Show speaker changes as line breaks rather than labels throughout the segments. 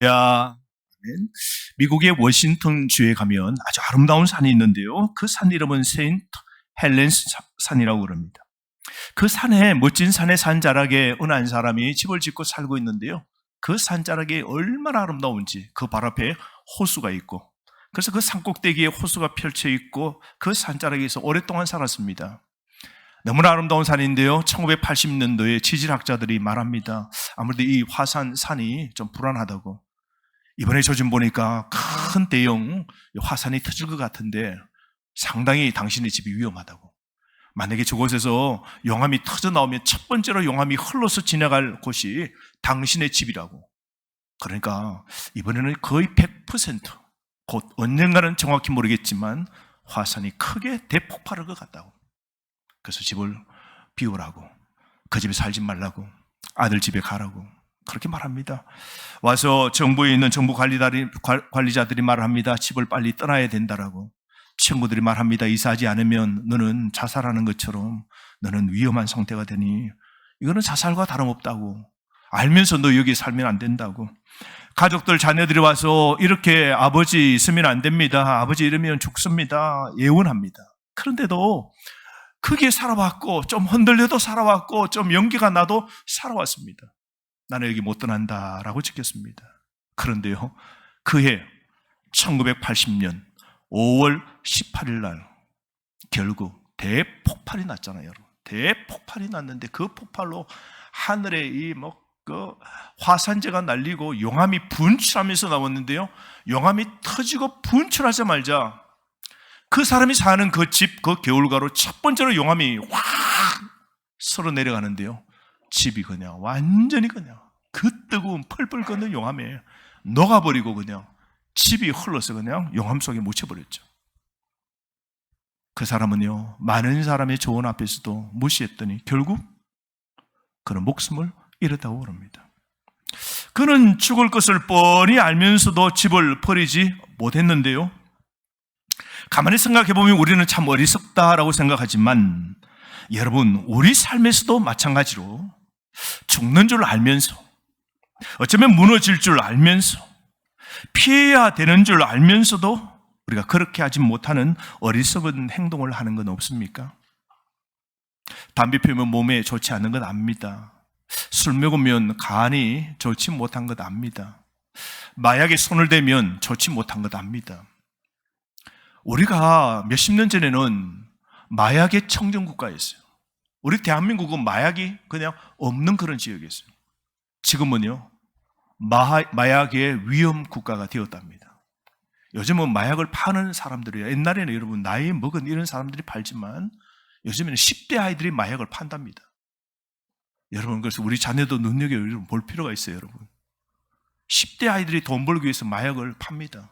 야, 미국의 워싱턴주에 가면 아주 아름다운 산이 있는데요. 그 산 이름은 세인트 헬렌스 산이라고 그럽니다. 그 산에, 멋진 산의 산자락에 어느 한 사람이 집을 짓고 살고 있는데요. 그 산자락이 얼마나 아름다운지, 그 발 앞에 호수가 있고, 그래서 그 산꼭대기에 호수가 펼쳐 있고 그 산자락에서 오랫동안 살았습니다. 너무나 아름다운 산인데요. 1980년도에 지질학자들이 말합니다. 아무래도 이 화산 산이 좀 불안하다고. 이번에 저 좀 보니까 큰 대형 화산이 터질 것 같은데 상당히 당신의 집이 위험하다고. 만약에 저곳에서 용암이 터져 나오면 첫 번째로 용암이 흘러서 지나갈 곳이 당신의 집이라고. 그러니까 이번에는 거의 100%, 곧 언젠가는 정확히 모르겠지만 화산이 크게 대폭발할 것 같다고. 그래서 집을 비우라고, 그 집에 살지 말라고, 아들 집에 가라고 그렇게 말합니다. 와서 정부에 있는 정부 관리자들이 말합니다. 집을 빨리 떠나야 된다라고. 친구들이 말합니다. 이사하지 않으면 너는 자살하는 것처럼 너는 위험한 상태가 되니 이거는 자살과 다름없다고. 알면서 너 여기 살면 안 된다고. 가족들, 자녀들이 와서 이렇게 아버지 있으면 안 됩니다. 아버지 이러면 죽습니다. 예언합니다. 그런데도 크게 살아왔고 좀 흔들려도 살아왔고 좀 연기가 나도 살아왔습니다. 나는 여기 못 떠난다라고 지켰습니다. 그런데요, 그해 1980년 5월 18일 날 결국 대폭발이 났잖아요, 여러분. 대폭발이 났는데 그 폭발로 하늘에 그 화산재가 날리고 용암이 분출하면서 나왔는데요. 용암이 터지고 분출하자마자 그 사람이 사는 그 집, 그 개울가로 첫 번째로 용암이 확 서로 내려가는데요. 집이 그냥 완전히 그냥 그 뜨거운 펄펄 끓는 용암에 녹아버리고 그냥 집이 흘러서 그냥 용암 속에 묻혀버렸죠. 그 사람은요, 많은 사람의 조언 앞에서도 무시했더니 결국 그는 목숨을 잃었다고 그럽니다. 그는 죽을 것을 뻔히 알면서도 집을 버리지 못했는데요. 가만히 생각해보면 우리는 참 어리석다라고 생각하지만 여러분, 우리 삶에서도 마찬가지로 죽는 줄 알면서, 어쩌면 무너질 줄 알면서, 피해야 되는 줄 알면서도 우리가 그렇게 하지 못하는 어리석은 행동을 하는 건 없습니까? 담배 피우면 몸에 좋지 않은 건 압니다. 술 먹으면 간이 좋지 못한 것 압니다. 마약에 손을 대면 좋지 못한 것 압니다. 우리가 몇십 년 전에는 마약의 청정국가였어요. 우리 대한민국은 마약이 그냥 없는 그런 지역이었어요. 지금은요, 마약의 위험 국가가 되었답니다. 요즘은 마약을 파는 사람들이에요. 옛날에는 여러분 나이 먹은 이런 사람들이 팔지만 요즘에는 10대 아이들이 마약을 판답니다. 여러분, 그래서 우리 자녀도 눈여겨서 볼 필요가 있어요, 여러분. 10대 아이들이 돈 벌기 위해서 마약을 팝니다.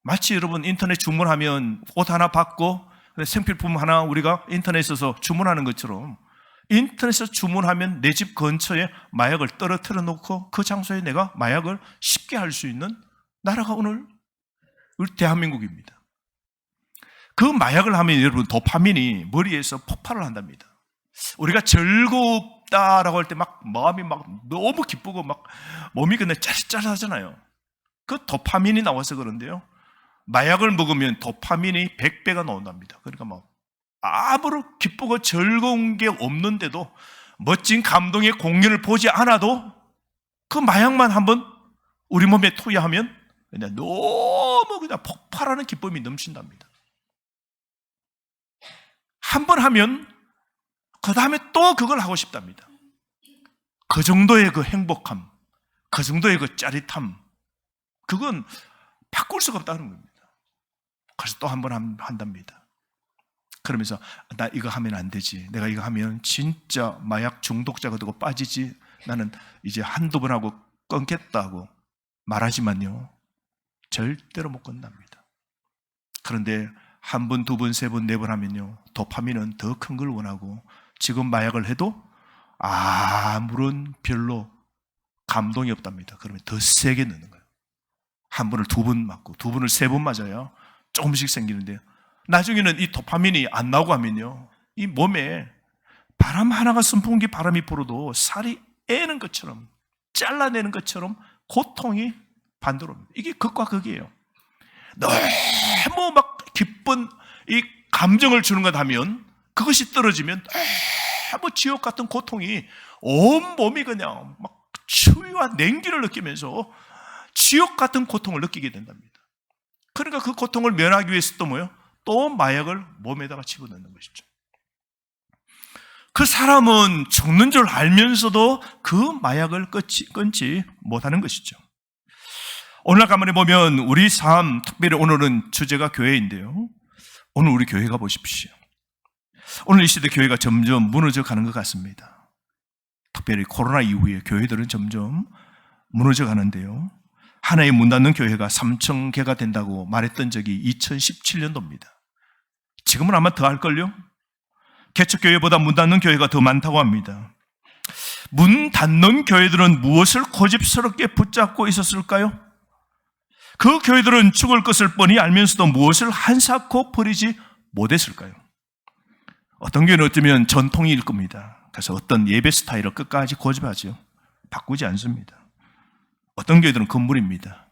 마치 여러분 인터넷 주문하면 옷 하나 받고 생필품 하나 우리가 인터넷에서 주문하는 것처럼 인터넷에서 주문하면 내 집 근처에 마약을 떨어뜨려 놓고 그 장소에 내가 마약을 쉽게 할 수 있는 나라가 오늘 우리 대한민국입니다. 그 마약을 하면 여러분 도파민이 머리에서 폭발을 한답니다. 우리가 즐겁다라고 할 때 막 마음이 막 너무 기쁘고 막 몸이 그냥 짜릿짜릿하잖아요. 그 도파민이 나와서 그런데요. 마약을 먹으면 도파민이 100배가 나온답니다. 그러니까 막 아무런 기쁘고 즐거운 게 없는데도 멋진 감동의 공연을 보지 않아도 그 마약만 한번 우리 몸에 투여하면 그냥 너무 그냥 폭발하는 기쁨이 넘친답니다. 한 번 하면 그 다음에 또 그걸 하고 싶답니다. 그 정도의 그 행복함, 그 정도의 그 짜릿함, 그건 바꿀 수가 없다는 겁니다. 그래서 또 한 번 한답니다. 그러면서 나 이거 하면 안 되지. 내가 이거 하면 진짜 마약 중독자가 되고 빠지지. 나는 이제 한두 번 하고 끊겠다고 말하지만요, 절대로 못 건답니다. 그런데 한 번, 두 번, 세 번, 네 번 하면요, 도파민은 더 큰 걸 원하고 지금 마약을 해도 아무런 별로 감동이 없답니다. 그러면 더 세게 넣는 거예요. 한 번을 두 번 맞고 두 번을 세 번 맞아야 조금씩 생기는데요. 나중에는 이 도파민이 안 나오고 하면요, 이 몸에 바람 하나가 선풍기 바람이 불어도 살이 애는 것처럼, 잘라내는 것처럼 고통이 반대로입니다. 이게 극과 극이에요. 너무 막 기쁜 이 감정을 주는 것 하면 그것이 떨어지면 너무 지옥 같은 고통이 온 몸이 그냥 막 추위와 냉기를 느끼면서 지옥 같은 고통을 느끼게 된답니다. 그러니까 그 고통을 면하기 위해서 또 뭐예요? 또 마약을 몸에다가 집어넣는 것이죠. 그 사람은 죽는 줄 알면서도 그 마약을 끊지 못하는 것이죠. 오늘 가만히 보면 우리 삶, 특별히 오늘은 주제가 교회인데요. 오늘 우리 교회가 보십시오. 오늘 이 시대 교회가 점점 무너져 가는 것 같습니다. 특별히 코로나 이후에 교회들은 점점 무너져 가는데요. 하나의 문 닫는 교회가 3,000개가 된다고 말했던 적이 2017년도입니다. 지금은 아마 더 할걸요? 개척교회보다 문 닫는 교회가 더 많다고 합니다. 문 닫는 교회들은 무엇을 고집스럽게 붙잡고 있었을까요? 그 교회들은 죽을 것을 뻔히 알면서도 무엇을 한사코 버리지 못했을까요? 어떤 교회는 어쩌면 전통일 겁니다. 그래서 어떤 예배 스타일을 끝까지 고집하죠. 바꾸지 않습니다. 어떤 교회들은 건물입니다.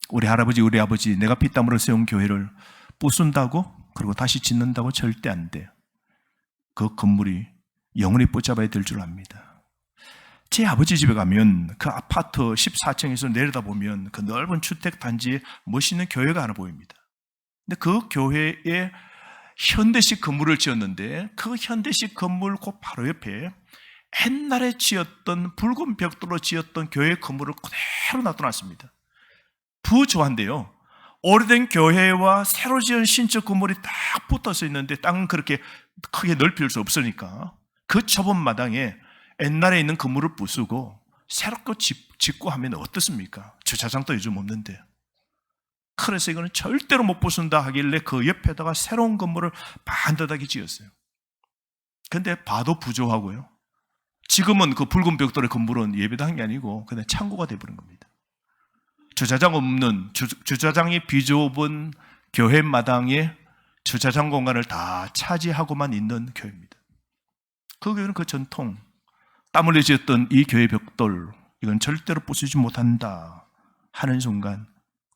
우리 할아버지, 우리 아버지 내가 피땀으로 세운 교회를 부순다고 그리고 다시 짓는다고 절대 안 돼요. 그 건물이 영원히 붙잡아야 될 줄 압니다. 제 아버지 집에 가면 그 아파트 14층에서 내려다보면 그 넓은 주택단지에 멋있는 교회가 하나 보입니다. 근데 그 교회에 현대식 건물을 지었는데 그 현대식 건물 그 바로 옆에 옛날에 지었던 붉은 벽돌로 지었던 교회 건물을 그대로 놔둬놨습니다. 부조한데요. 오래된 교회와 새로 지은 신축 건물이 딱 붙어서 있는데 땅은 그렇게 크게 넓힐 수 없으니까 그 좁은 마당에 옛날에 있는 건물을 부수고 새롭게 짓고 하면 어떻습니까? 주차장도 요즘 없는데. 그래서 이거는 절대로 못 부순다 하길래 그 옆에다가 새로운 건물을 반듯하게 지었어요. 근데 봐도 부조하고요. 지금은 그 붉은 벽돌의 건물은 예배당이 아니고 그냥 창고가 되어버린 겁니다. 주차장 없는, 주차장이 비좁은 교회 마당에 주차장 공간을 다 차지하고만 있는 교회입니다. 그 교회는 그 전통, 땀 흘려 지었던 이 교회 벽돌, 이건 절대로 부수지 못한다 하는 순간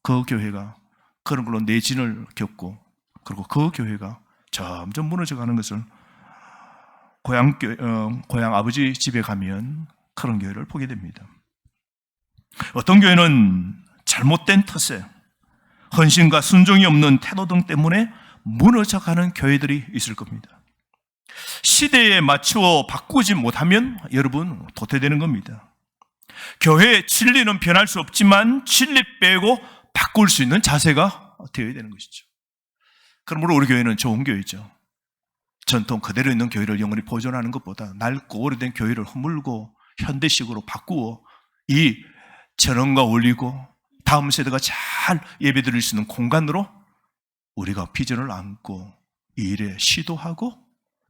그 교회가 그런 걸로 내진을 겪고 그리고 그 교회가 점점 무너져가는 것을 고향 아버지 집에 가면 그런 교회를 보게 됩니다. 어떤 교회는 잘못된 텃세, 헌신과 순종이 없는 태도 등 때문에 무너져가는 교회들이 있을 겁니다. 시대에 맞추어 바꾸지 못하면 여러분 도태되는 겁니다. 교회의 진리는 변할 수 없지만 진리 빼고 바꿀 수 있는 자세가 되어야 되는 것이죠. 그러므로 우리 교회는 좋은 교회죠. 전통 그대로 있는 교회를 영원히 보존하는 것보다 낡고 오래된 교회를 허물고 현대식으로 바꾸어 이 전원과 올리고 다음 세대가 잘 예배드릴 수 있는 공간으로 우리가 비전을 안고 이 일에 시도하고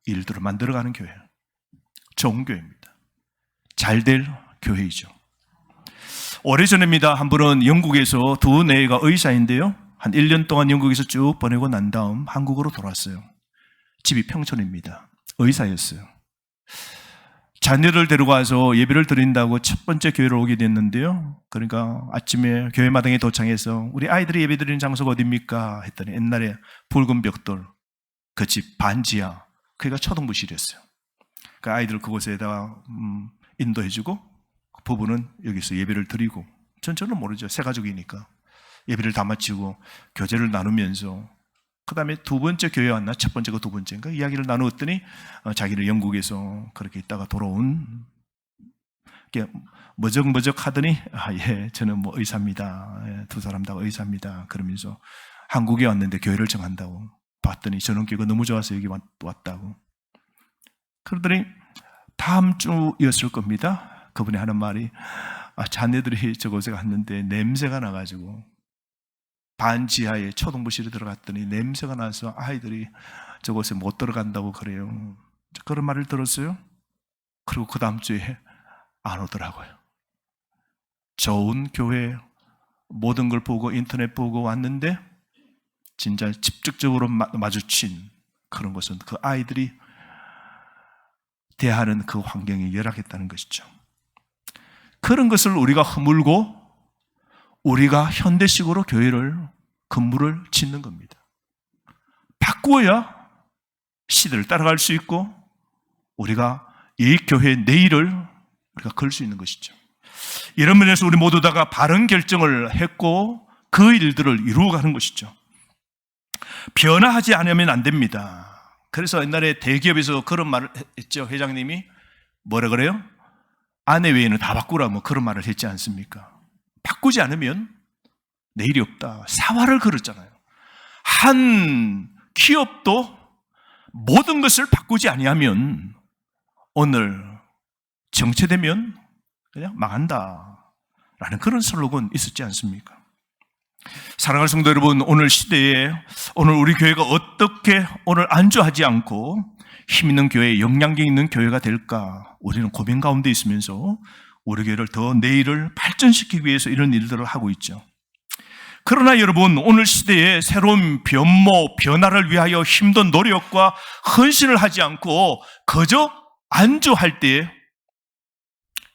일들을 만들어가는 교회, 좋은 교회입니다. 잘될 교회이죠. 오래전입니다. 한 분은 영국에서 두 내외가 의사인데요, 한 1년 동안 영국에서 쭉 보내고 난 다음 한국으로 돌아왔어요. 집이 평촌입니다. 의사였어요. 자녀를 데려가서 예배를 드린다고 첫 번째 교회를 오게 됐는데요. 그러니까 아침에 교회 마당에 도착해서 우리 아이들이 예배 드리는 장소가 어디입니까? 했더니 옛날에 붉은 벽돌, 그 집 반지하, 그가 초등부실이었어요. 그 아이들 그곳에다가 인도해주고 부부는 여기서 예배를 드리고, 저는 모르죠. 새 가족이니까 예배를 다 마치고 교제를 나누면서 그 다음에 두 번째 교회 왔나? 첫 번째가 두 번째인가? 이야기를 나누었더니 자기는 영국에서 그렇게 있다가 돌아온, 머적머적 하더니 예, 저는 뭐 의사입니다. 예, 두 사람 다 의사입니다. 그러면서 한국에 왔는데 교회를 정한다고. 봤더니 전원교회가 너무 좋아서 여기 왔다고. 그러더니 다음 주였을 겁니다. 그분이 하는 말이, 자네들이 저곳에 갔는데 냄새가 나가지고 반지하에 초등부실에 들어갔더니 냄새가 나서 아이들이 저곳에 못 들어간다고 그래요. 그런 말을 들었어요. 그리고 그 다음 주에 안 오더라고요. 좋은 교회 모든 걸 보고 인터넷 보고 왔는데 진짜 직접적으로 마주친 그런 것은 그 아이들이 대하는 그 환경이 열악했다는 것이죠. 그런 것을 우리가 허물고 우리가 현대식으로 교회를, 건물을 짓는 겁니다. 바꾸어야 시대를 따라갈 수 있고 우리가 이 교회의 내일을 우리가 걸 수 있는 것이죠. 이런 면에서 우리 모두 다가 바른 결정을 했고 그 일들을 이루어가는 것이죠. 변화하지 않으면 안 됩니다. 그래서 옛날에 대기업에서 그런 말을 했죠. 회장님이 뭐라 그래요? 아내 외에는 다 바꾸라 뭐 그런 말을 했지 않습니까? 바꾸지 않으면 내일이 없다. 사활을 걸었잖아요. 한 기업도 모든 것을 바꾸지 아니하면 오늘 정체되면 그냥 망한다라는 그런 슬로건 있었지 않습니까? 사랑하는 성도 여러분, 오늘 시대에 오늘 우리 교회가 어떻게 오늘 안주하지 않고 힘 있는 교회, 영향력 있는 교회가 될까 우리는 고민 가운데 있으면서 우리 교회를 더 내일을 발전시키기 위해서 이런 일들을 하고 있죠. 그러나 여러분, 오늘 시대에 새로운 변모, 변화를 위하여 힘든 노력과 헌신을 하지 않고 그저 안주할 때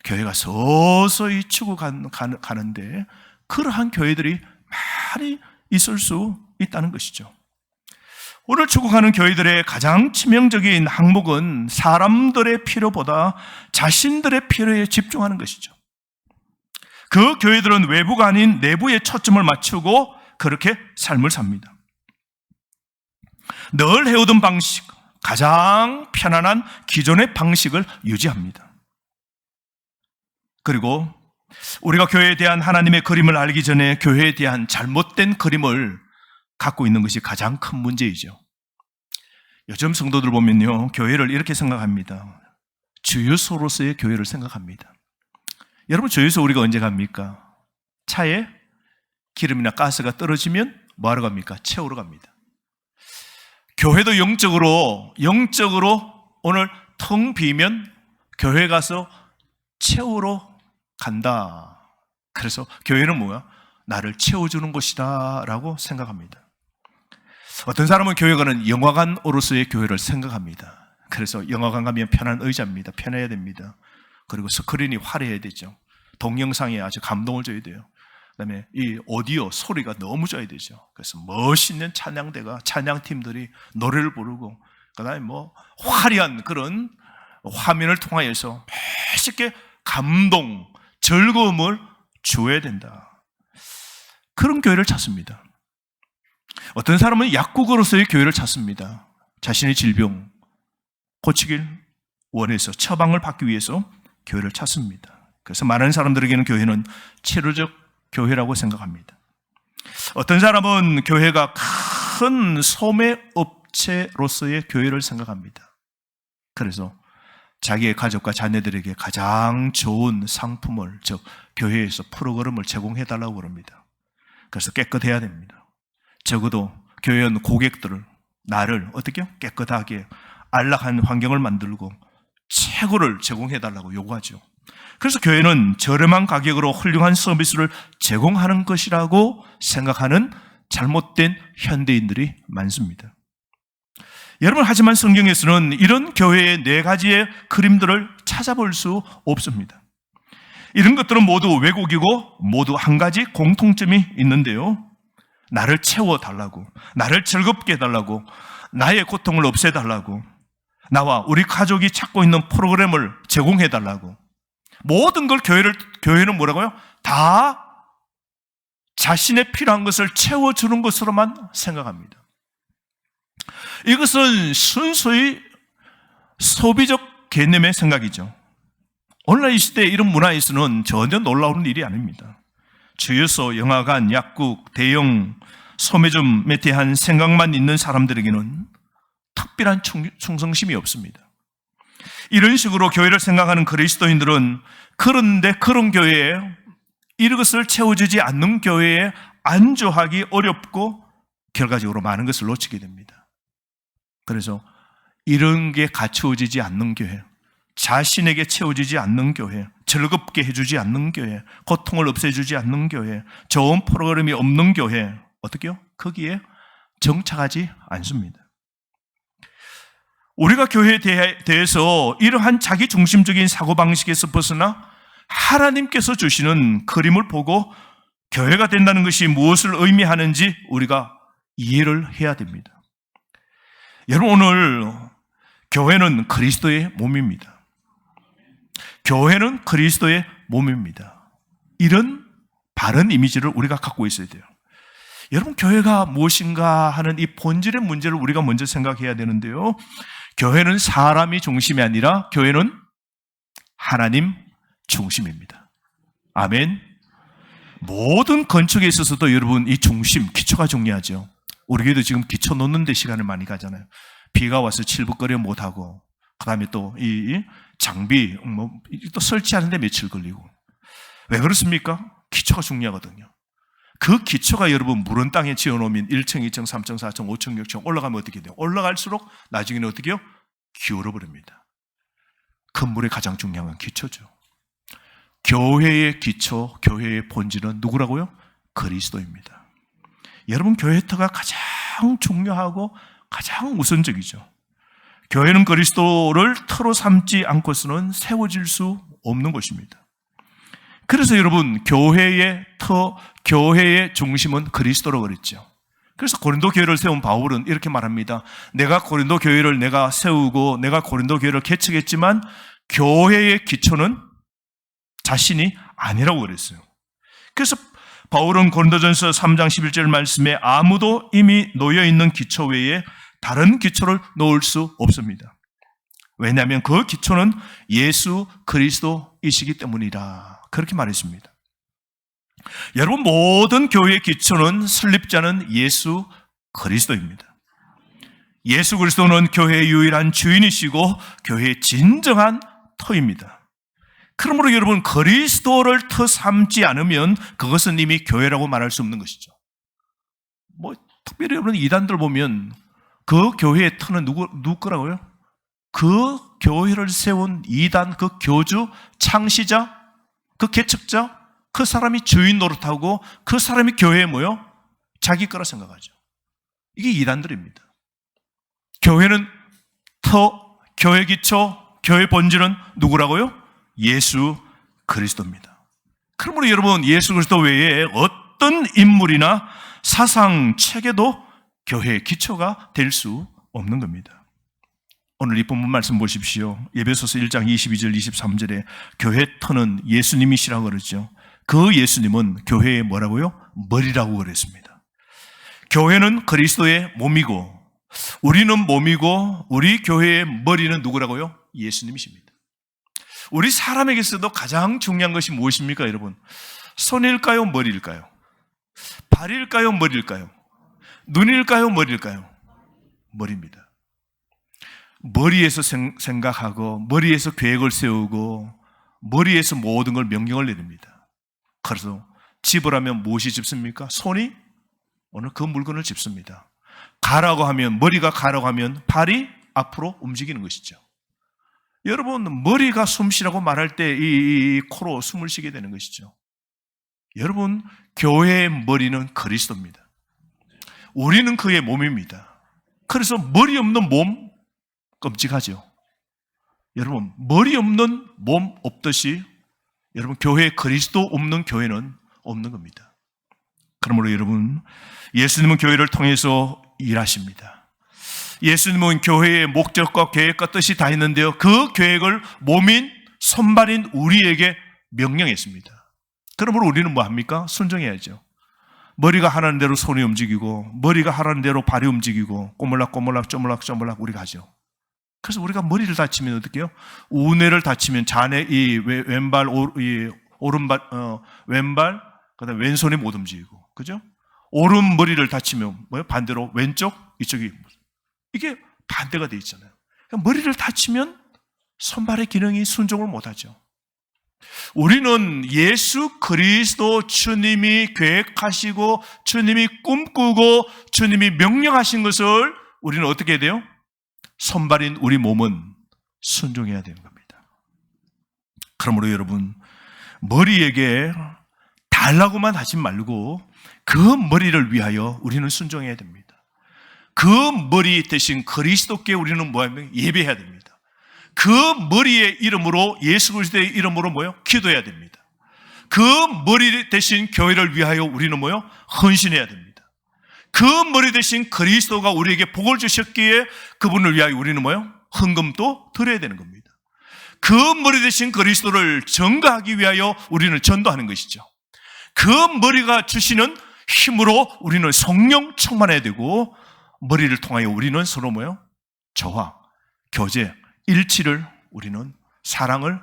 교회가 서서히 죽어가는데 그러한 교회들이 많이 있을 수 있다는 것이죠. 오늘 죽어가는 교회들의 가장 치명적인 항목은 사람들의 필요보다 자신들의 필요에 집중하는 것이죠. 그 교회들은 외부가 아닌 내부에 초점을 맞추고 그렇게 삶을 삽니다. 늘 해오던 방식, 가장 편안한 기존의 방식을 유지합니다. 그리고 우리가 교회에 대한 하나님의 그림을 알기 전에 교회에 대한 잘못된 그림을 갖고 있는 것이 가장 큰 문제이죠. 요즘 성도들 보면요, 교회를 이렇게 생각합니다. 주유소로서의 교회를 생각합니다. 여러분, 주유소 우리가 언제 갑니까? 차에 기름이나 가스가 떨어지면 뭐하러 갑니까? 채우러 갑니다. 교회도 영적으로 오늘 텅 비면 교회 가서 채우러 간다. 그래서 교회는 뭐야? 나를 채워주는 곳이다 라고 생각합니다. 어떤 사람은 교회 가는 영화관으로서의 교회를 생각합니다. 그래서 영화관 가면 편한 의자입니다. 편해야 됩니다. 그리고 스크린이 화려해야 되죠. 동영상에 아주 감동을 줘야 돼요. 그다음에 이 오디오 소리가 너무 좋아야 되죠. 그래서 멋있는 찬양대가 찬양팀들이 노래를 부르고 그다음에 뭐 화려한 그런 화면을 통하여서 멋있게 감동, 즐거움을 줘야 된다. 그런 교회를 찾습니다. 어떤 사람은 약국으로서의 교회를 찾습니다. 자신의 질병 고치길 원해서 처방을 받기 위해서 교회를 찾습니다. 그래서 많은 사람들에게는 교회는 치료적 교회라고 생각합니다. 어떤 사람은 교회가 큰 소매업체로서의 교회를 생각합니다. 그래서 자기의 가족과 자녀들에게 가장 좋은 상품을, 즉 교회에서 프로그램을 제공해달라고 그럽니다. 그래서 깨끗해야 됩니다. 적어도 교회는 고객들을, 나를 어떻게 깨끗하게 안락한 환경을 만들고 최고를 제공해달라고 요구하죠. 그래서 교회는 저렴한 가격으로 훌륭한 서비스를 제공하는 것이라고 생각하는 잘못된 현대인들이 많습니다. 여러분, 하지만 성경에서는 이런 교회의 4가지의 그림들을 찾아볼 수 없습니다. 이런 것들은 모두 왜곡이고 모두 한 가지 공통점이 있는데요. 나를 채워달라고, 나를 즐겁게 해달라고, 나의 고통을 없애달라고, 나와 우리 가족이 찾고 있는 프로그램을 제공해달라고, 모든 걸 교회는 뭐라고요? 다 자신의 필요한 것을 채워주는 것으로만 생각합니다. 이것은 순수히 소비적 개념의 생각이죠. 오늘날 이 시대에 이런 문화에서는 전혀 놀라운 일이 아닙니다. 주유소, 영화관, 약국, 대형 소매점에 대한 생각만 있는 사람들에게는 특별한 충성심이 없습니다. 이런 식으로 교회를 생각하는 그리스도인들은 그런데 그런 교회에 이것을 채워주지 않는 교회에 안주하기 어렵고 결과적으로 많은 것을 놓치게 됩니다. 그래서 이런 게 갖추어지지 않는 교회, 자신에게 채워지지 않는 교회, 즐겁게 해주지 않는 교회, 고통을 없애주지 않는 교회, 좋은 프로그램이 없는 교회, 어떻게요? 거기에 정착하지 않습니다. 우리가 교회에 대해서 이러한 자기중심적인 사고방식에서 벗어나 하나님께서 주시는 그림을 보고 교회가 된다는 것이 무엇을 의미하는지 우리가 이해를 해야 됩니다. 여러분, 오늘 교회는 그리스도의 몸입니다. 교회는 그리스도의 몸입니다. 이런 바른 이미지를 우리가 갖고 있어야 돼요. 여러분, 교회가 무엇인가 하는 이 본질의 문제를 우리가 먼저 생각해야 되는데요. 교회는 사람이 중심이 아니라 교회는 하나님 중심입니다. 아멘. 모든 건축에 있어서도 여러분, 이 중심, 기초가 중요하죠. 우리 교회도 지금 기초 놓는 데 시간을 많이 가잖아요. 비가 와서 칠북거려 못하고, 그 다음에 또 이 장비, 또 설치하는데 며칠 걸리고. 왜 그렇습니까? 기초가 중요하거든요. 그 기초가 여러분, 무른 땅에 지어놓으면 1층, 2층, 3층, 4층, 5층, 6층 올라가면 어떻게 돼요? 올라갈수록 나중에는 어떻게 해요? 기울어버립니다. 건물의 가장 중요한 건 기초죠. 교회의 기초, 교회의 본질은 누구라고요? 그리스도입니다. 여러분, 교회 터가 가장 중요하고 가장 우선적이죠. 교회는 그리스도를 터로 삼지 않고서는 세워질 수 없는 것입니다. 그래서 여러분, 교회의 터, 교회의 중심은 그리스도로 그랬죠. 그래서 고린도 교회를 세운 바울은 이렇게 말합니다. 내가 고린도 교회를 내가 세우고 내가 고린도 교회를 개척했지만 교회의 기초는 자신이 아니라고 그랬어요. 그래서 바울은 고린도전서 3장 11절 말씀에 아무도 이미 놓여있는 기초 외에 다른 기초를 놓을 수 없습니다. 왜냐하면 그 기초는 예수 그리스도이시기 때문이라. 그렇게 말했습니다. 여러분, 모든 교회의 기초는 설립자는 예수 그리스도입니다. 예수 그리스도는 교회의 유일한 주인이시고 교회의 진정한 터입니다. 그러므로 여러분, 그리스도를 터 삼지 않으면 그것은 이미 교회라고 말할 수 없는 것이죠. 특별히 여러분, 이단들 보면 그 교회의 터는 누구 거라고요? 그 교회를 세운 이단, 그 교주, 창시자, 그 개척자, 그 사람이 주인 노릇하고 그 사람이 교회에 모여 자기 거라 생각하죠. 이게 이단들입니다. 교회는 터, 교회 기초, 교회 본질은 누구라고요? 예수 그리스도입니다. 그러므로 여러분, 예수 그리스도 외에 어떤 인물이나 사상, 체계도 교회의 기초가 될 수 없는 겁니다. 오늘 이 본문 말씀 보십시오. 에베소서 1장 22절 23절에 교회 터는 예수님이시라고 그러죠. 그 예수님은 교회의 뭐라고요? 머리라고 그랬습니다. 교회는 그리스도의 몸이고 우리는 몸이고 우리 교회의 머리는 누구라고요? 예수님이십니다. 우리 사람에게서도 가장 중요한 것이 무엇입니까, 여러분? 손일까요? 머리일까요? 발일까요? 머리일까요? 눈일까요? 머리일까요? 머리입니다. 머리에서 생각하고 머리에서 계획을 세우고 머리에서 모든 걸 명령을 내립니다. 그래서 집을 하면 무엇이 집습니까? 손이 오늘 그 물건을 집습니다. 가라고 하면, 머리가 가라고 하면 발이 앞으로 움직이는 것이죠. 여러분, 머리가 숨 쉬라고 말할 때 이 코로 숨을 쉬게 되는 것이죠. 여러분, 교회의 머리는 그리스도입니다. 우리는 그의 몸입니다. 그래서 머리 없는 몸 끔찍하죠. 여러분, 머리 없는 몸 없듯이 여러분, 교회에 그리스도 없는 교회는 없는 겁니다. 그러므로 여러분, 예수님은 교회를 통해서 일하십니다. 예수님은 교회의 목적과 계획과 뜻이 다 있는데요, 그 계획을 몸인 손발인 우리에게 명령했습니다. 그러므로 우리는 뭐 합니까? 순종해야죠. 머리가 하라는 대로 손이 움직이고 머리가 하라는 대로 발이 움직이고 꼬물락꼬물락 쪼물락쪼물락 우리가 하죠. 그래서 우리가 머리를 다치면 어떻게 해요? 우뇌를 다치면 자네 이 왼발, 오른발, 왼발, 그다음에 왼손이 못 움직이고, 그죠? 오른 머리를 다치면 뭐예요? 반대로 왼쪽, 이쪽이 이게 반대가 돼 있잖아요. 그러니까 머리를 다치면 손발의 기능이 순종을 못 하죠. 우리는 예수 그리스도 주님이 계획하시고 주님이 꿈꾸고 주님이 명령하신 것을 우리는 어떻게 해야 돼요? 손발인 우리 몸은 순종해야 되는 겁니다. 그러므로 여러분, 머리에게 달라고만 하지 말고 그 머리를 위하여 우리는 순종해야 됩니다. 그 머리 대신 그리스도께 우리는 뭐하면 예배해야 됩니다. 그 머리의 이름으로, 예수 그리스도의 이름으로 뭐요? 기도해야 됩니다. 그 머리 대신 교회를 위하여 우리는 뭐요? 헌신해야 됩니다. 그 머리 대신 그리스도가 우리에게 복을 주셨기에 그분을 위하여 우리는 뭐요? 헌금도 드려야 되는 겁니다. 그 머리 대신 그리스도를 전가하기 위하여 우리는 전도하는 것이죠. 그 머리가 주시는 힘으로 우리는 성령 충만해야 되고, 머리를 통하여 우리는 서로 뭐요? 조화, 교제, 일치를, 우리는 사랑을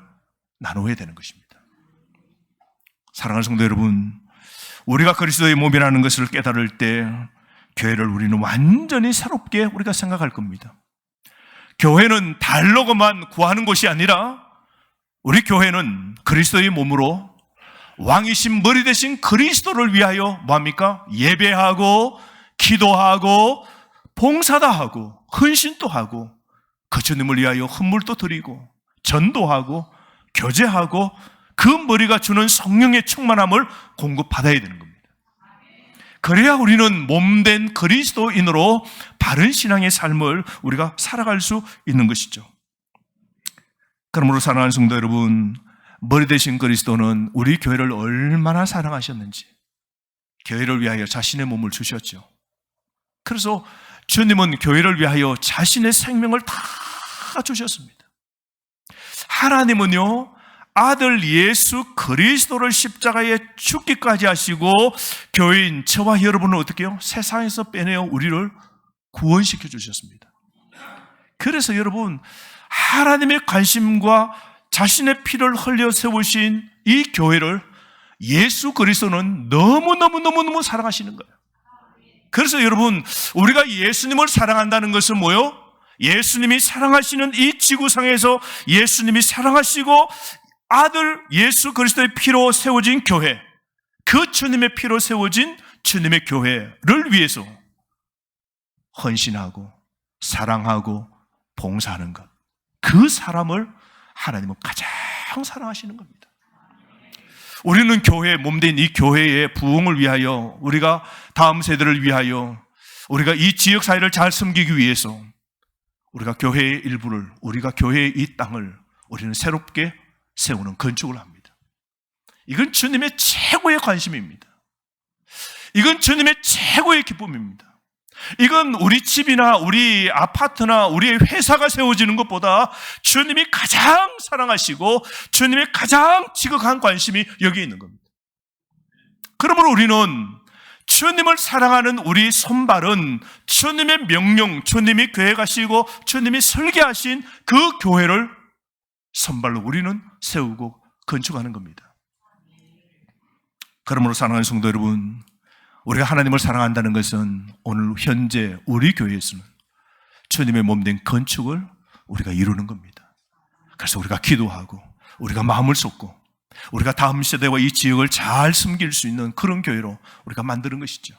나누어야 되는 것입니다. 사랑하는 성도 여러분, 우리가 그리스도의 몸이라는 것을 깨달을 때 교회를 우리는 완전히 새롭게 우리가 생각할 겁니다. 교회는 달러고만 구하는 것이 아니라 우리 교회는 그리스도의 몸으로 왕이신 머리 대신 그리스도를 위하여 뭐합니까? 예배하고 기도하고 봉사도 하고 헌신도 하고 그 주님을 위하여 헌물도 드리고 전도하고 교제하고 그 머리가 주는 성령의 충만함을 공급받아야 되는 겁니다. 그래야 우리는 몸된 그리스도인으로 바른 신앙의 삶을 우리가 살아갈 수 있는 것이죠. 그러므로 사랑하는 성도 여러분, 머리 대신 그리스도는 우리 교회를 얼마나 사랑하셨는지 교회를 위하여 자신의 몸을 주셨죠. 그래서 주님은 교회를 위하여 자신의 생명을 다 주셨습니다. 하나님은요, 아들 예수 그리스도를 십자가에 죽기까지 하시고 교회인 저와 여러분을 어떻게 해요? 세상에서 빼내어 우리를 구원시켜 주셨습니다. 그래서 여러분, 하나님의 관심과 자신의 피를 흘려 세우신 이 교회를 예수 그리스도는 너무너무 사랑하시는 거예요. 그래서 여러분, 우리가 예수님을 사랑한다는 것은 뭐요? 예수님이 사랑하시는 이 지구상에서 예수님이 사랑하시고 아들 예수 그리스도의 피로 세워진 교회, 그 주님의 피로 세워진 주님의 교회를 위해서 헌신하고 사랑하고 봉사하는 것, 그 사람을 하나님은 가장 사랑하시는 겁니다. 우리는 교회, 몸된 이 교회의 부흥을 위하여, 우리가 다음 세대를 위하여, 우리가 이 지역사회를 잘 섬기기 위해서 우리가 교회의 일부를, 우리가 교회의 이 땅을 우리는 새롭게 세우는 건축을 합니다. 이건 주님의 최고의 관심입니다. 이건 주님의 최고의 기쁨입니다. 이건 우리 집이나 우리 아파트나 우리의 회사가 세워지는 것보다 주님이 가장 사랑하시고 주님의 가장 지극한 관심이 여기에 있는 겁니다. 그러므로 우리는 주님을 사랑하는 우리 손발은 주님의 명령, 주님이 교회 가시고 주님이 설계하신 그 교회를 손발로 우리는 세우고 건축하는 겁니다. 그러므로 사랑하는 성도 여러분, 우리가 하나님을 사랑한다는 것은 오늘 현재 우리 교회에서는 주님의 몸된 건축을 우리가 이루는 겁니다. 그래서 우리가 기도하고 우리가 마음을 쏟고 우리가 다음 세대와 이 지역을 잘 섬길 수 있는 그런 교회로 우리가 만드는 것이죠.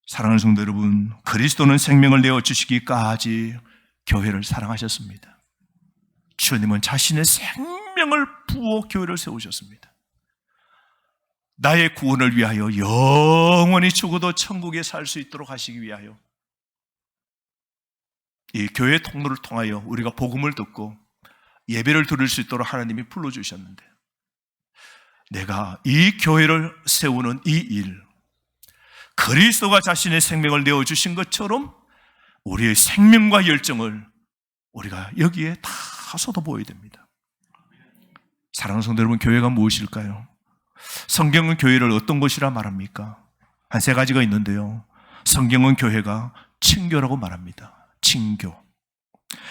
사랑하는 성도 여러분, 그리스도는 생명을 내어주시기까지 교회를 사랑하셨습니다. 주님은 자신의 생명을 부어 교회를 세우셨습니다. 나의 구원을 위하여 영원히 죽어도 천국에 살 수 있도록 하시기 위하여 이 교회 통로를 통하여 우리가 복음을 듣고 예배를 드릴 수 있도록 하나님이 불러주셨는데, 내가 이 교회를 세우는 이 일, 그리스도가 자신의 생명을 내어주신 것처럼 우리의 생명과 열정을 우리가 여기에 다 쏟아부어야 됩니다. 사랑하는 성도 여러분, 교회가 무엇일까요? 성경은 교회를 어떤 것이라 말합니까? 한 세 가지가 있는데요. 성경은 교회가 친교라고 말합니다. 친교.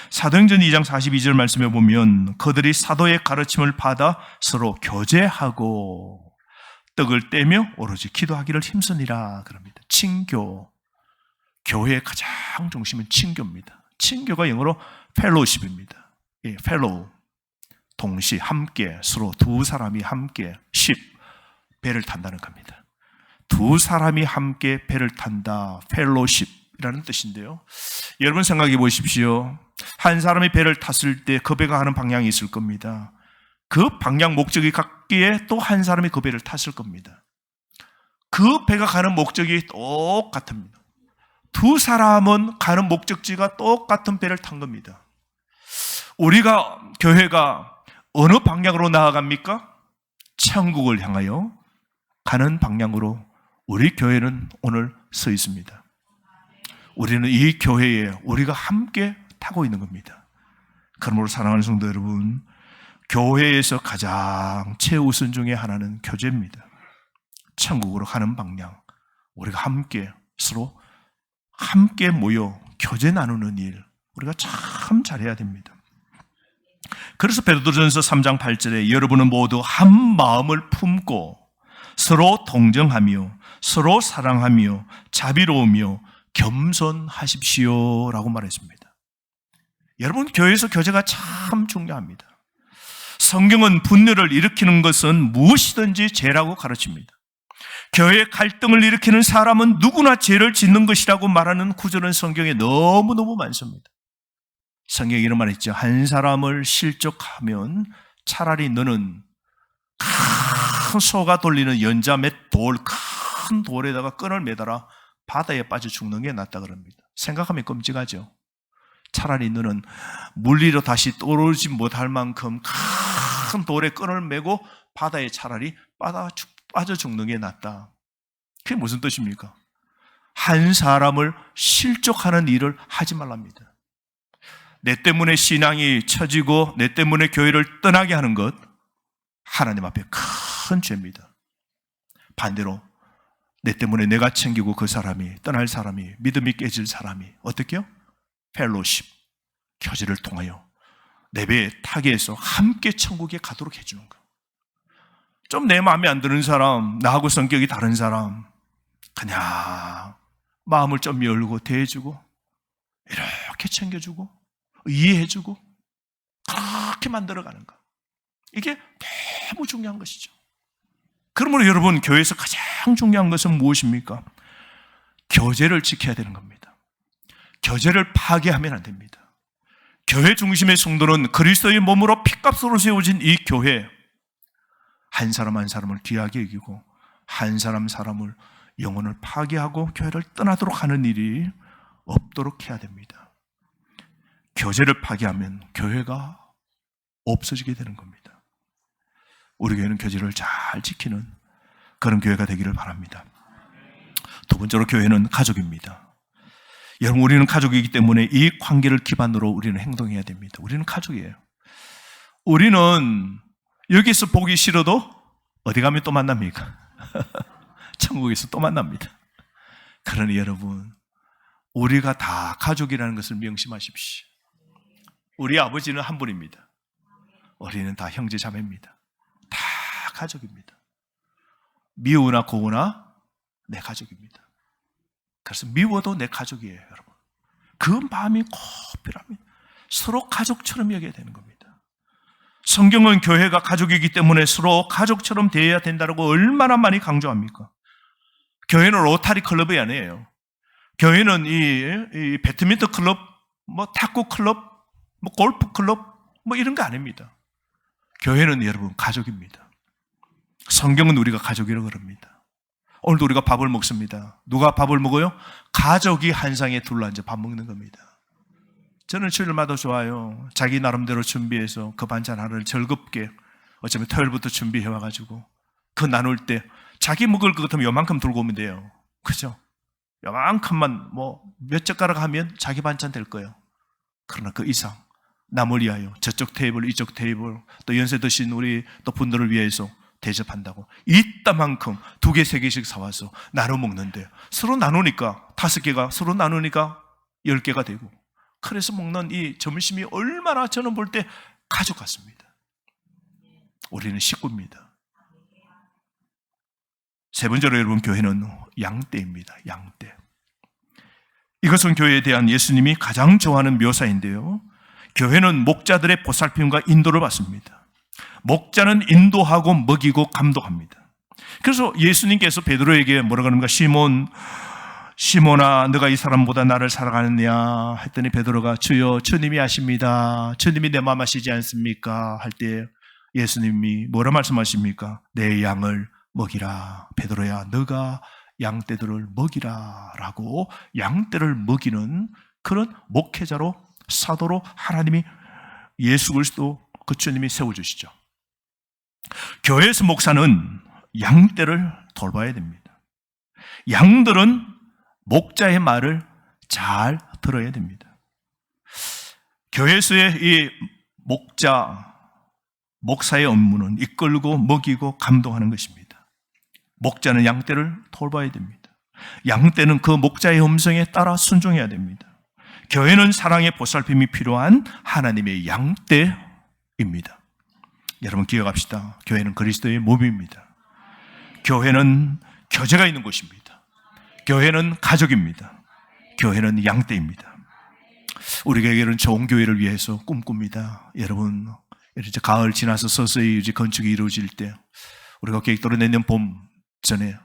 사도행전 2장 42절 말씀에 보면 그들이 사도의 가르침을 받아 서로 교제하고 떡을 떼며 오로지 기도하기를 힘쓰니라 그럽니다. 친교. 교회의 가장 중심은 친교입니다. 친교가 영어로 fellowship입니다. 예, fellow. 동시, 함께, 서로 두 사람이 함께, ship, 배를 탄다는 겁니다. 두 사람이 함께 배를 탄다, fellowship이라는 뜻인데요. 여러분 생각해 보십시오. 한 사람이 배를 탔을 때 그 배가 가는 방향이 있을 겁니다. 그 방향 목적이 같기에 또 한 사람이 그 배를 탔을 겁니다. 그 배가 가는 목적이 똑같습니다. 두 사람은 가는 목적지가 똑같은 배를 탄 겁니다. 우리가, 교회가 어느 방향으로 나아갑니까? 천국을 향하여 가는 방향으로 우리 교회는 오늘 서 있습니다. 우리는 이 교회에 우리가 함께 타고 있는 겁니다. 그러므로 사랑하는 성도 여러분, 교회에서 가장 최우선 중에 하나는 교제입니다. 천국으로 가는 방향, 우리가 함께 서로 함께 모여 교제 나누는 일, 우리가 참 잘해야 됩니다. 그래서 베드로전서 3장 8절에 여러분은 모두 한 마음을 품고 서로 동정하며 서로 사랑하며 자비로우며 겸손하십시오 라고 말했습니다. 여러분, 교회에서 교제가 참 중요합니다. 성경은 분열을 일으키는 것은 무엇이든지 죄라고 가르칩니다. 교회 갈등을 일으키는 사람은 누구나 죄를 짓는 것이라고 말하는 구절은 성경에 너무너무 많습니다. 성경에 이런 말이 있죠. 한 사람을 실족하면 차라리 너는 큰 소가 돌리는 연자 몇 돌, 큰 돌에다가 끈을 매달아 바다에 빠져 죽는 게 낫다 그럽니다. 생각하면 끔찍하죠. 차라리 너는 물리로 다시 떠오르지 못할 만큼 큰 돌에 끈을 매고 바다에 차라리 빠져 죽는 게 낫다. 그게 무슨 뜻입니까? 한 사람을 실족하는 일을 하지 말랍니다. 내 때문에 신앙이 처지고 내 때문에 교회를 떠나게 하는 것, 하나님 앞에 큰 죄입니다. 반대로 내 때문에 내가 챙기고 그 사람이 떠날 사람이, 믿음이 깨질 사람이 어떻게요? 펠로십, 교제를 통하여 내 배에 타게 해서 함께 천국에 가도록 해주는 거. 좀 내 마음에 안 드는 사람, 나하고 성격이 다른 사람, 그냥 마음을 좀 열고 대해주고 이렇게 챙겨주고 이해해주고 그렇게 만들어가는 거. 이게 너무 중요한 것이죠. 그러므로 여러분, 교회에서 가장 중요한 것은 무엇입니까? 교제를 지켜야 되는 겁니다. 교제를 파괴하면 안 됩니다. 교회 중심의 성도는 그리스도의 몸으로 피값으로 세워진 이 교회, 한 사람 한 사람을 귀하게 여기고 한 사람 사람을 영혼을 파괴하고 교회를 떠나도록 하는 일이 없도록 해야 됩니다. 교제를 파괴하면 교회가 없어지게 되는 겁니다. 우리 교회는 교제를 잘 지키는 그런 교회가 되기를 바랍니다. 두 번째로, 교회는 가족입니다. 여러분, 우리는 가족이기 때문에 이 관계를 기반으로 우리는 행동해야 됩니다. 우리는 가족이에요. 우리는 여기서 보기 싫어도 어디 가면 또 만납니까? 천국에서 또 만납니다. 그러니 여러분, 우리가 다 가족이라는 것을 명심하십시오. 우리 아버지는 한 분입니다. 우리는 다 형제 자매입니다. 다 가족입니다. 미우나 고우나 내 가족입니다. 그래서 미워도 내 가족이에요, 여러분. 그 마음이 꼭 필요합니다. 서로 가족처럼 여겨야 되는 겁니다. 성경은 교회가 가족이기 때문에 서로 가족처럼 대해야 된다고 얼마나 많이 강조합니까? 교회는 로타리 클럽이 아니에요. 교회는 이 배드민턴 클럽, 탁구 클럽, 골프 클럽, 이런 거 아닙니다. 교회는 여러분 가족입니다. 성경은 우리가 가족이라고 그럽니다. 오늘도 우리가 밥을 먹습니다. 누가 밥을 먹어요? 가족이 한 상에 둘러앉아 밥 먹는 겁니다. 저는 주일마다 좋아요. 자기 나름대로 준비해서 그 반찬 하나를 즐겁게, 어쩌면 토요일부터 준비해와가지고 그 나눌 때 자기 먹을 것 같으면 요만큼 들고 오면 돼요. 그죠? 요만큼만 몇 젓가락 하면 자기 반찬 될 거예요. 그러나 그 이상 남을 위하여 저쪽 테이블, 이쪽 테이블, 또 연세 드신 우리 또 분들을 위해서 대접한다고 이따만큼 2개, 3개씩 사와서 나눠 먹는데, 서로 나누니까 5개가, 서로 나누니까 10개가 되고, 그래서 먹는 이 점심이 얼마나 저는 볼 때 가족 같습니다. 우리는 식구입니다. 세 번째로 여러분, 교회는 양떼입니다. 양떼. 이것은 교회에 대한 예수님이 가장 좋아하는 묘사인데요, 교회는 목자들의 보살핌과 인도를 받습니다. 목자는 인도하고 먹이고 감독합니다. 그래서 예수님께서 베드로에게 뭐라고 합니까? 시몬아, 너가 이 사람보다 나를 사랑하느냐 했더니 베드로가 주여, 주님이 아십니다. 주님이 내 마음 아시지 않습니까? 할 때 예수님이 뭐라 말씀하십니까? 내 양을 먹이라. 베드로야, 너가 양떼들을 먹이라 라고 양떼를 먹이는 그런 목회자로, 사도로 하나님이, 예수 그리스도 그 주님이 세워주시죠. 교회에서 목사는 양떼를 돌봐야 됩니다. 양들은 목자의 말을 잘 들어야 됩니다. 교회에서의 이 목사의 업무는 이끌고 먹이고 감동하는 것입니다. 목자는 양떼를 돌봐야 됩니다. 양떼는 그 목자의 음성에 따라 순종해야 됩니다. 교회는 사랑의 보살핌이 필요한 하나님의 양떼입니다. 여러분 기억합시다. 교회는 그리스도의 몸입니다. 교회는 교제가 있는 곳입니다. 교회는 가족입니다. 교회는 양떼입니다. 우리 교회는 좋은 교회를 위해서 꿈꿉니다. 여러분, 이제 가을 지나서 서서히 이제 건축이 이루어질 때, 우리가 계획대로 내년 봄 전에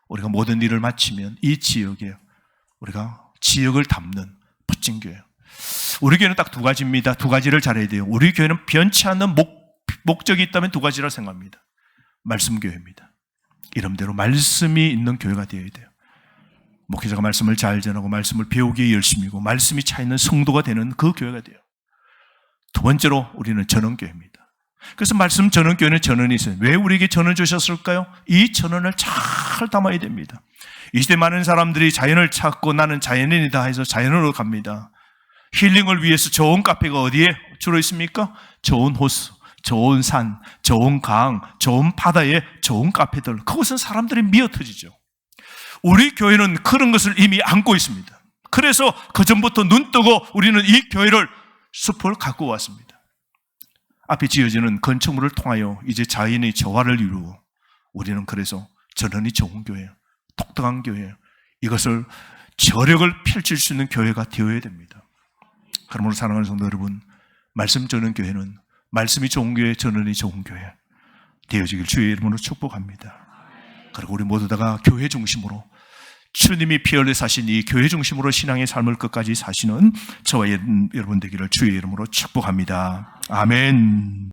우리가 모든 일을 마치면 이 지역에 우리가 지역을 담는 멋진 교회. 우리 교회는 딱 두 가지입니다. 두 가지를 잘해야 돼요. 우리 교회는 변치 않는 목적이 있다면 두 가지라 생각합니다. 말씀 교회입니다. 이름대로 말씀이 있는 교회가 되어야 돼요. 목회자가 말씀을 잘 전하고 말씀을 배우기에 열심이고 말씀이 차있는 성도가 되는 그 교회가 돼요. 두 번째로 우리는 전원교회입니다. 그래서 말씀 전원교회는 전원이 있어요. 왜 우리에게 전원 주셨을까요? 이 전원을 잘 담아야 됩니다. 이 시대 많은 사람들이 자연을 찾고 나는 자연인이다 해서 자연으로 갑니다. 힐링을 위해서 좋은 카페가 어디에 주로 있습니까? 좋은 호수, 좋은 산, 좋은 강, 좋은 바다에 좋은 카페들. 그것은 사람들이 미어터지죠. 우리 교회는 그런 것을 이미 안고 있습니다. 그래서 그전부터 눈 뜨고 우리는 이 교회를 숲을 갖고 왔습니다. 앞에 지어지는 건축물을 통하여 이제 자연의 조화를 이루고 우리는 그래서 전원이 좋은 교회예요. 독특한 교회예요. 이것을 저력을 펼칠 수 있는 교회가 되어야 됩니다. 그러므로 사랑하는 성도 여러분, 말씀 전원 교회는 말씀이 좋은 교회, 전원이 좋은 교회 되어지길 주의 이름으로 축복합니다. 그리고 우리 모두 다가 교회 중심으로 주님이 피 흘려 사신 이 교회 중심으로 신앙의 삶을 끝까지 사시는 저와 여러분 되기를 주의 이름으로 축복합니다. 아멘.